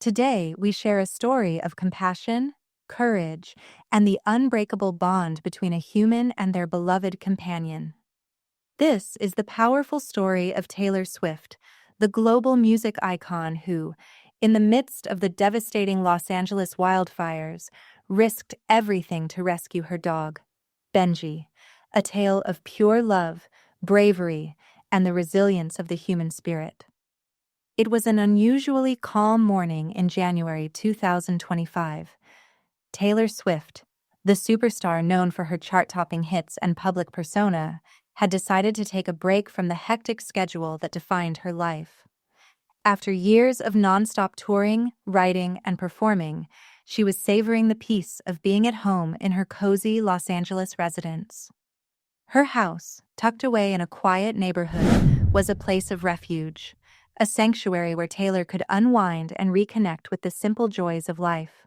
Today, we share a story of compassion, courage, and the unbreakable bond between a human and their beloved companion. This is the powerful story of Taylor Swift, the global music icon who, in the midst of the devastating Los Angeles wildfires, risked everything to rescue her dog, Benji, a tale of pure love, bravery, and the resilience of the human spirit. It was an unusually calm morning in January 2025. Taylor Swift, the superstar known for her chart-topping hits and public persona, had decided to take a break from the hectic schedule that defined her life. After years of nonstop touring, writing, and performing, she was savoring the peace of being at home in her cozy Los Angeles residence. Her house, tucked away in a quiet neighborhood, was a place of refuge, a sanctuary where Taylor could unwind and reconnect with the simple joys of life.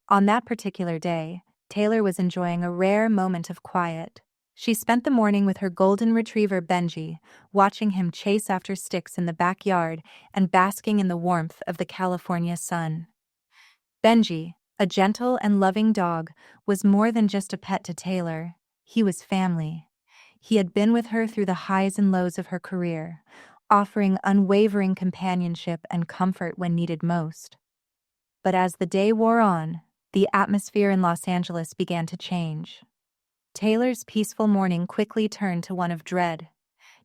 On that particular day, Taylor was enjoying a rare moment of quiet. She spent the morning with her golden retriever Benji, watching him chase after sticks in the backyard and basking in the warmth of the California sun. Benji, a gentle and loving dog, was more than just a pet to Taylor. He was family. He had been with her through the highs and lows of her career, offering unwavering companionship and comfort when needed most. But as the day wore on, the atmosphere in Los Angeles began to change. Taylor's peaceful morning quickly turned to one of dread.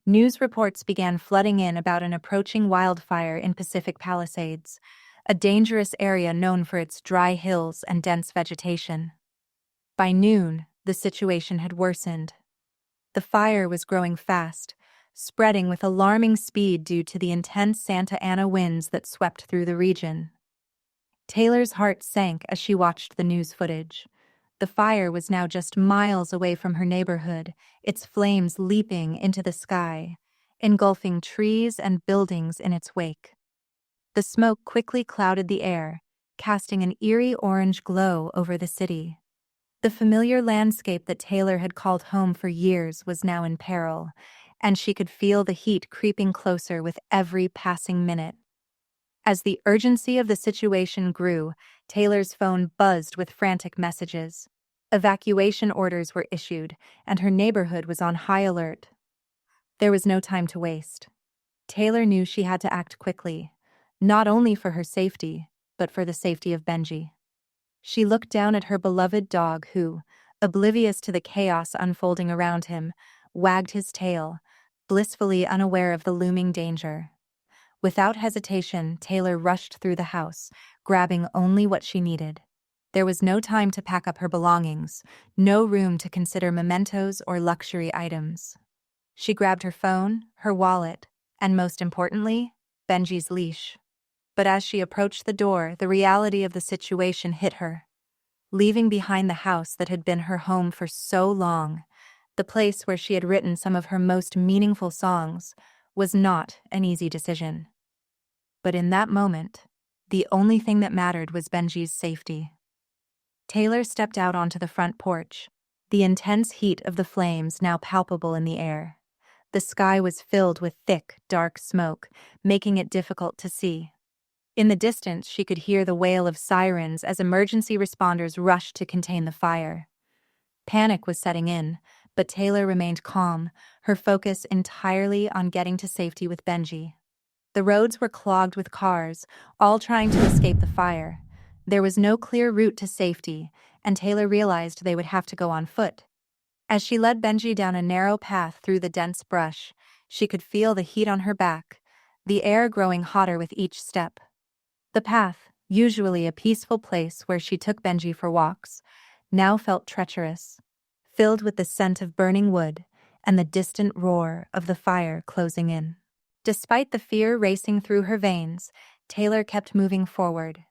News reports began flooding in about an approaching wildfire in Pacific Palisades, a dangerous area known for its dry hills and dense vegetation. By noon, the situation had worsened. The fire was growing fast, spreading with alarming speed due to the intense Santa Ana winds that swept through the region. Taylor's heart sank as she watched the news footage. The fire was now just miles away from her neighborhood, its flames leaping into the sky, engulfing trees and buildings in its wake. The smoke quickly clouded the air, casting an eerie orange glow over the city. The familiar landscape that Taylor had called home for years was now in peril, and she could feel the heat creeping closer with every passing minute. As the urgency of the situation grew, Taylor's phone buzzed with frantic messages. Evacuation orders were issued, and her neighborhood was on high alert. There was no time to waste. Taylor knew she had to act quickly, not only for her safety, but for the safety of Benji. She looked down at her beloved dog who, oblivious to the chaos unfolding around him, wagged his tail, blissfully unaware of the looming danger. Without hesitation, Taylor rushed through the house, grabbing only what she needed. There was no time to pack up her belongings, no room to consider mementos or luxury items. She grabbed her phone, her wallet, and most importantly, Benji's leash. But as she approached the door, the reality of the situation hit her. Leaving behind the house that had been her home for so long, the place where she had written some of her most meaningful songs, was not an easy decision. But in that moment, the only thing that mattered was Benji's safety. Taylor stepped out onto the front porch, the intense heat of the flames now palpable in the air. The sky was filled with thick, dark smoke, making it difficult to see. In the distance, she could hear the wail of sirens as emergency responders rushed to contain the fire. Panic was setting in, but Taylor remained calm, her focus entirely on getting to safety with Benji. The roads were clogged with cars, all trying to escape the fire. There was no clear route to safety, and Taylor realized they would have to go on foot. As she led Benji down a narrow path through the dense brush, she could feel the heat on her back, the air growing hotter with each step. The path, usually a peaceful place where she took Benji for walks, now felt treacherous, filled with the scent of burning wood and the distant roar of the fire closing in. Despite the fear racing through her veins, Taylor kept moving forward.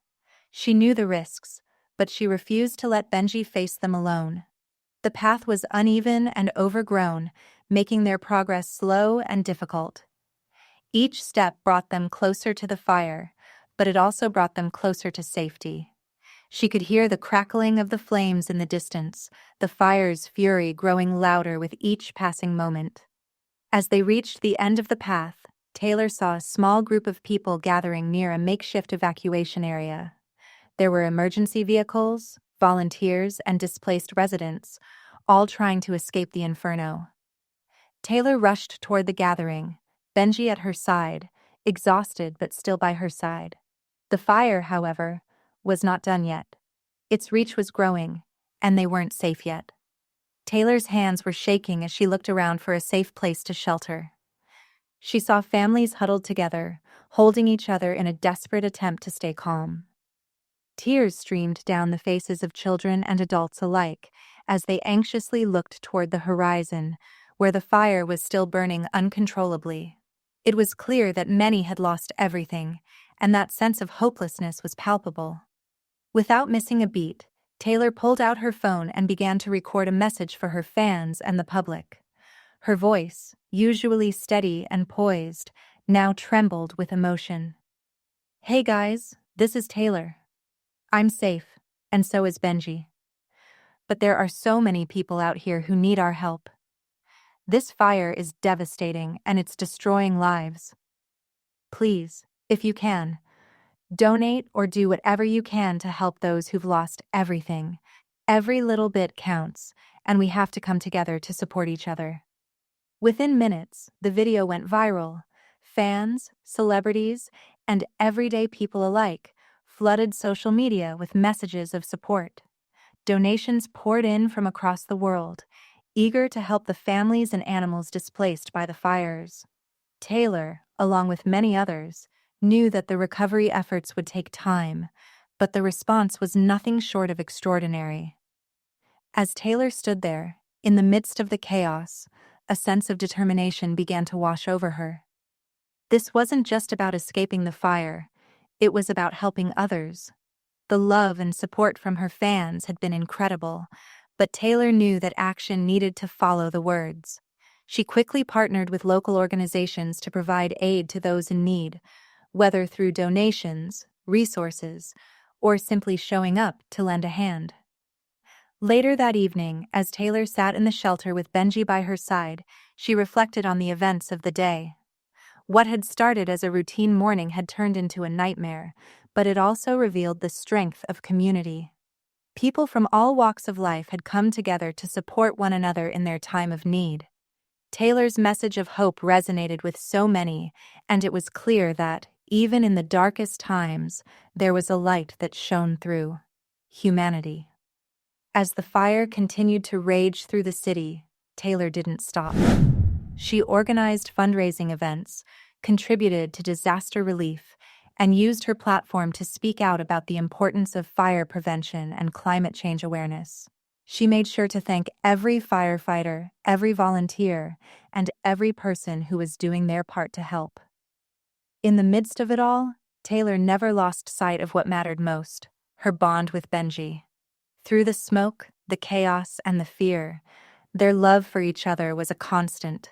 She knew the risks, but she refused to let Benji face them alone. The path was uneven and overgrown, making their progress slow and difficult. Each step brought them closer to the fire, but it also brought them closer to safety. She could hear the crackling of the flames in the distance, the fire's fury growing louder with each passing moment. As they reached the end of the path, Taylor saw a small group of people gathering near a makeshift evacuation area. There were emergency vehicles, volunteers, and displaced residents, all trying to escape the inferno. Taylor rushed toward the gathering, Benji at her side, exhausted but still by her side. The fire, however, was not done yet. Its reach was growing, and they weren't safe yet. Taylor's hands were shaking as she looked around for a safe place to shelter. She saw families huddled together, holding each other in a desperate attempt to stay calm. Tears streamed down the faces of children and adults alike as they anxiously looked toward the horizon, where the fire was still burning uncontrollably. It was clear that many had lost everything, and that sense of hopelessness was palpable. Without missing a beat, Taylor pulled out her phone and began to record a message for her fans and the public. Her voice, usually steady and poised, now trembled with emotion. "Hey guys, this is Taylor. I'm safe, and so is Benji. But there are so many people out here who need our help. This fire is devastating and it's destroying lives. Please, if you can, donate or do whatever you can to help those who've lost everything. Every little bit counts, and we have to come together to support each other." Within minutes, the video went viral. Fans, celebrities, and everyday people alike flooded social media with messages of support. Donations poured in from across the world, eager to help the families and animals displaced by the fires. Taylor, along with many others, knew that the recovery efforts would take time, but the response was nothing short of extraordinary. As Taylor stood there, in the midst of the chaos, a sense of determination began to wash over her. This wasn't just about escaping the fire, it was about helping others. The love and support from her fans had been incredible, but Taylor knew that action needed to follow the words. She quickly partnered with local organizations to provide aid to those in need, whether through donations, resources, or simply showing up to lend a hand. Later that evening, as Taylor sat in the shelter with Benji by her side, she reflected on the events of the day. What had started as a routine morning had turned into a nightmare, but it also revealed the strength of community. People from all walks of life had come together to support one another in their time of need. Taylor's message of hope resonated with so many, and it was clear that, even in the darkest times, there was a light that shone through: humanity. As the fire continued to rage through the city, Taylor didn't stop. She organized fundraising events, contributed to disaster relief, and used her platform to speak out about the importance of fire prevention and climate change awareness. She made sure to thank every firefighter, every volunteer, and every person who was doing their part to help. In the midst of it all, Taylor never lost sight of what mattered most: her bond with Benji. Through the smoke, the chaos, and the fear, their love for each other was a constant.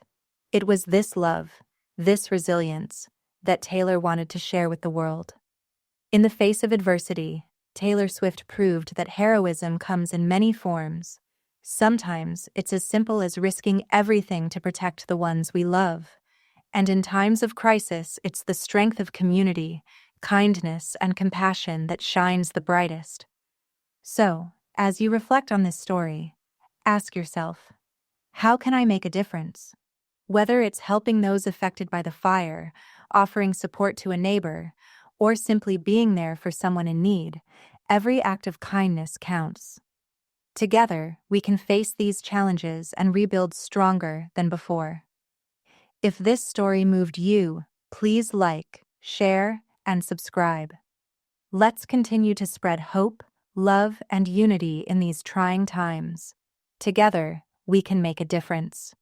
It was this love, this resilience, that Taylor wanted to share with the world. In the face of adversity, Taylor Swift proved that heroism comes in many forms. Sometimes it's as simple as risking everything to protect the ones we love. And in times of crisis, it's the strength of community, kindness, and compassion that shines the brightest. So, as you reflect on this story, ask yourself, how can I make a difference? Whether it's helping those affected by the fire, offering support to a neighbor, or simply being there for someone in need, every act of kindness counts. Together, we can face these challenges and rebuild stronger than before. If this story moved you, please like, share, and subscribe. Let's continue to spread hope, love, and unity in these trying times. Together, we can make a difference.